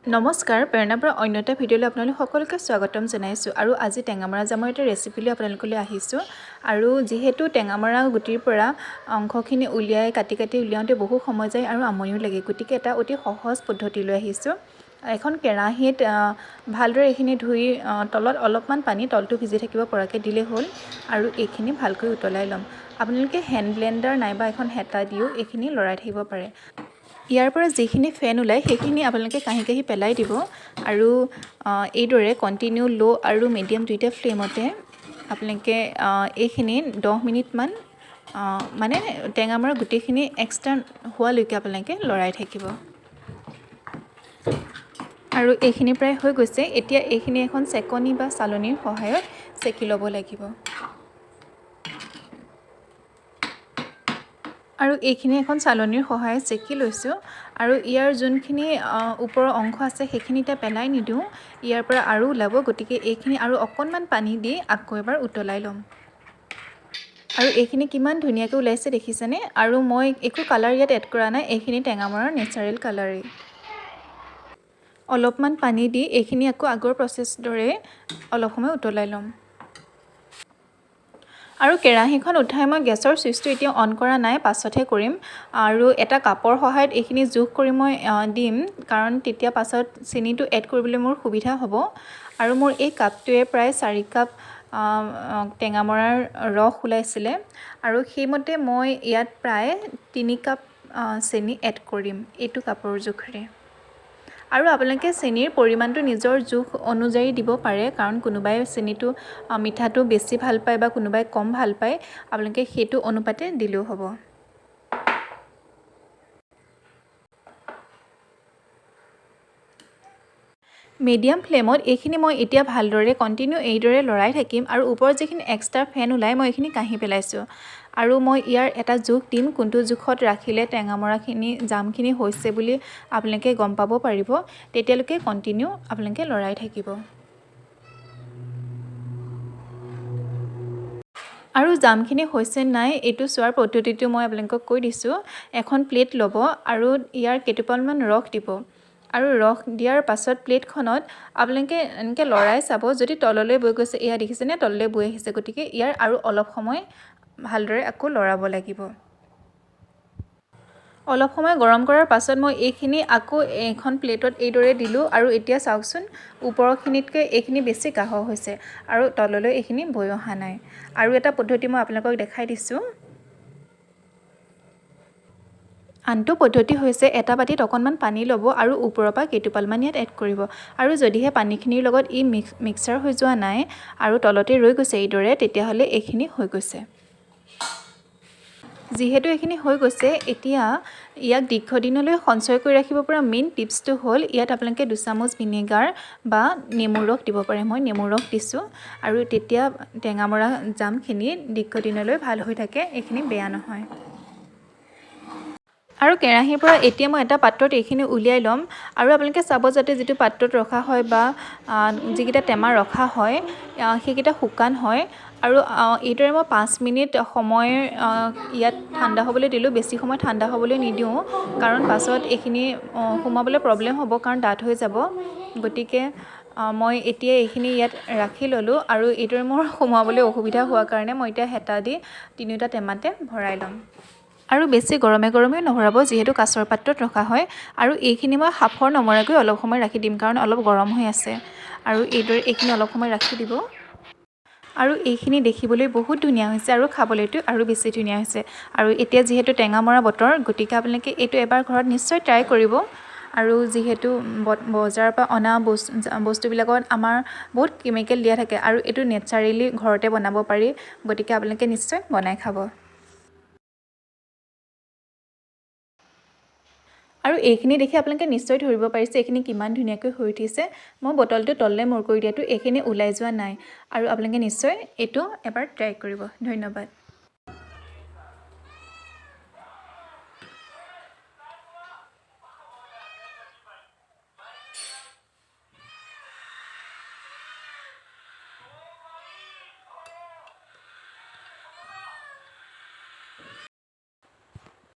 নমস্কাৰ প্ৰেৰণাৰ পৰা অন্য এটা ভিডিঅ'লৈ আপোনালোক সকলোকে স্বাগতম জনাইছোঁ আৰু আজি টেঙামৰা জামৰ এটা ৰেচিপি লৈ আপোনালোকলৈ আহিছোঁ আৰু যিহেতু টেঙামৰা গুটিৰ পৰা অংশখিনি উলিয়াই কাটি উলিয়াওঁতে বহু সময় যায় আৰু আমনিও লাগে গতিকে এটা অতি সহজ পদ্ধতি লৈ আহিছোঁ এখন কেৰাহীত ভালদৰে এইখিনি ধুই তলত অলপমান পানী তলটো ভিজি থাকিব পৰাকৈ দিলে হ'ল আৰু এইখিনি ভালকৈ উতলাই ল'ম আপোনালোকে হেণ্ড ব্লেণ্ডাৰ নাইবা এখন হেতা দিও এইখিনি লৰাই থাকিব পাৰে ইয়াৰ পৰা যিখিনি ফেন ওলাই সেইখিনি আপোনালোকে কাহি পেলাই দিব আৰু এইদৰে কণ্টিনিউ লো আৰু মিডিয়াম দুইটা ফ্লেমতে আপোনালোকে এইখিনি 10 মিনিটমান মানে টেঙামৰা গুটিখিনি এক্সট্ৰা হোৱালৈকে আপোনালোকে লৰাই থাকিব আৰু এইখিনি প্ৰায় হৈ গৈছে এতিয়া এইখিনি এখন চেকনি বা চালনীৰ সহায়ত চেকি ল'ব লাগিব আৰু এইখিনি এখন চালনীৰ সহায়ত চেকি লৈছোঁ আৰু ইয়াৰ যোনখিনি ওপৰৰ অংশ আছে সেইখিনি এতিয়া পেলাই নিদিওঁ ইয়াৰ পৰা আৰু ওলাব গতিকে এইখিনি আৰু অকণমান পানী দি আকৌ এবাৰ উতলাই ল'ম আৰু এইখিনি কিমান ধুনীয়াকৈ ওলাইছে দেখিছেনে আৰু মই একো কালাৰ ইয়াত এড কৰা নাই এইখিনি টেঙামৰাৰ নেচাৰেল কালাৰেই অলপমান পানী দি এইখিনি আকৌ আগৰ প্ৰচেছ দৰে অলপ সময় উতলাই ল'ম আৰু কেৰাহীখন উঠাই মই গেছৰ চুইচটো এতিয়া অন কৰা নাই পাছতহে কৰিম আৰু এটা কাপৰ সহায়ত এইখিনি জোখ কৰি মই দিম কাৰণ তেতিয়া পাছত চেনিটো এড কৰিবলৈ মোৰ সুবিধা হ'ব আৰু মোৰ এই কাপটোৱে প্ৰায় 4 কাপ টেঙামৰাৰ ৰস ওলাইছিলে আৰু সেইমতে মই ইয়াত প্ৰায় 3 কাপ চেনি এড কৰিম এইটো কাপৰ জোখেৰে আৰু আপোনালোকে চেনিৰ পৰিমাণটো নিজৰ জোখ অনুযায়ী দিব পাৰে কাৰণ কোনোবাই চেনিটো মিঠাটো বেছি ভাল পায় বা কোনোবাই কম ভাল পায় আপোনালোকে সেইটো অনুপাতে দিলেও হ'ব মিডিয়াম ফ্লেমত এইখিনি মই এতিয়া ভালদৰে কণ্টিনিউ এইদৰে লৰাই থাকিম আৰু ওপৰত যিখিনি এক্সট্ৰা ফেন ওলাই মই এইখিনি কাঢ়ি পেলাইছোঁ আৰু মই ইয়াৰ এটা জোখ দিম কোনটো জোখত ৰাখিলে টেঙামৰাখিনি জামখিনি হৈছে বুলি আপোনালোকে গম পাব পাৰিব তেতিয়ালৈকে কণ্টিনিউ আপোনালোকে লৰাই থাকিব আৰু জামখিনি হৈছে নাই এইটো চোৱাৰ পদ্ধতিটো মই আপোনালোকক কৈ দিছোঁ এখন প্লেট ল'ব আৰু ইয়াৰ কেইটোপালমান ৰস দিব আৰু ৰস দিয়াৰ পাছত প্লেটখনত আপোনালোকে এনেকৈ লৰাই চাব যদি তললৈ বৈ গৈছে এয়া দেখিছেনে তললৈ বৈ আহিছে গতিকে ইয়াৰ আৰু অলপ সময় ভালদৰে আকৌ লৰাব লাগিব অলপ সময় গৰম কৰাৰ পাছত মই এইখিনি আকৌ এখন প্লেটত এইদৰে দিলোঁ আৰু এতিয়া চাওকচোন ওপৰখিনিতকৈ এইখিনি বেছি গাঢ় হৈছে আৰু তললৈ এইখিনি বৈ অহা নাই আৰু এটা পদ্ধতি মই আপোনালোকক দেখাই দিছোঁ আনটো পদ্ধতি হৈছে এটা বাটিত অকণমান পানী ল'ব আৰু ওপৰৰ পৰা কেইটোপালমান ইয়াত এড কৰিব আৰু যদিহে পানীখিনিৰ লগত ই মিক্সাৰ হৈ যোৱা নাই আৰু তলতে ৰৈ গৈছে এইদৰে তেতিয়াহ'লে এইখিনি হৈ গৈছে যিহেতু এইখিনি হৈ গৈছে এতিয়া ইয়াক দীৰ্ঘদিনলৈ সঞ্চয় কৰি ৰাখিব পৰা মেইন টিপছটো হ'ল ইয়াত আপোনালোকে 2 চামুচ ভিনেগাৰ বা নেমুৰ ৰস দিব পাৰে মই নেমুৰ ৰস দিছোঁ আৰু তেতিয়া টেঙামৰা জামখিনি দীৰ্ঘদিনলৈ ভাল হৈ থাকে এইখিনি বেয়া নহয় আৰু কেৰাহীৰ পৰা এতিয়া মই এটা পাত্ৰত এইখিনি উলিয়াই ল'ম আৰু আপোনালোকে চাব যাতে যিটো পাত্ৰত ৰখা হয় বা যিকেইটা টেমা ৰখা হয় সেইকেইটা শুকান হয় আৰু এইদৰে মই 5 মিনিট সময় ইয়াত ঠাণ্ডা হ'বলৈ দিলোঁ বেছি সময় ঠাণ্ডা হ'বলৈ নিদিওঁ কাৰণ পাছত এইখিনি সোমাবলৈ প্ৰব্লেম হ'ব কাৰণ ডাঠ হৈ যাব গতিকে মই এতিয়া এইখিনি ইয়াত ৰাখি ল'লোঁ আৰু এইদৰে মোৰ সোমাবলৈ অসুবিধা হোৱাৰ কাৰণে মই এতিয়া হেতা দি তিনিওটা টেমাতে ভৰাই ল'ম আৰু বেছি গৰমে নভৰাব যিহেতু কাঁচৰ পাত্ৰত ৰখা হয় আৰু এইখিনি মই হাফৰ নমৰাকৈ অলপ সময় ৰাখি দিম কাৰণ অলপ গৰম হৈ আছে আৰু এইদৰে এইখিনি অলপ সময় ৰাখি দিব আৰু এইখিনি দেখিবলৈ বহুত ধুনীয়া হৈছে আৰু খাবলৈতো আৰু বেছি ধুনীয়া হৈছে আৰু এতিয়া যিহেতু টেঙামৰা বতৰ গতিকে আপোনালোকে এইটো এবাৰ ঘৰত নিশ্চয় ট্ৰাই কৰিব আৰু যিহেতু বজাৰৰ পৰা অনা বস্তুবিলাকত আমাৰ বহুত কেমিকেল দিয়া থাকে আৰু এইটো নেচাৰেলি ঘৰতে বনাব পাৰি গতিকে আপোনালোকে নিশ্চয় বনাই খাব আৰু এইখিনি দেখি আপোনালোকে নিশ্চয় ধৰিব পাৰিছে এইখিনি কিমান ধুনীয়াকৈ হৈ উঠিছে মই বটলটো তললৈ মূৰ কৰি দিয়াটো এইখিনি ওলাই যোৱা নাই আৰু আপোনালোকে নিশ্চয় এইটো এবাৰ ট্ৰাই কৰিব ধন্যবাদ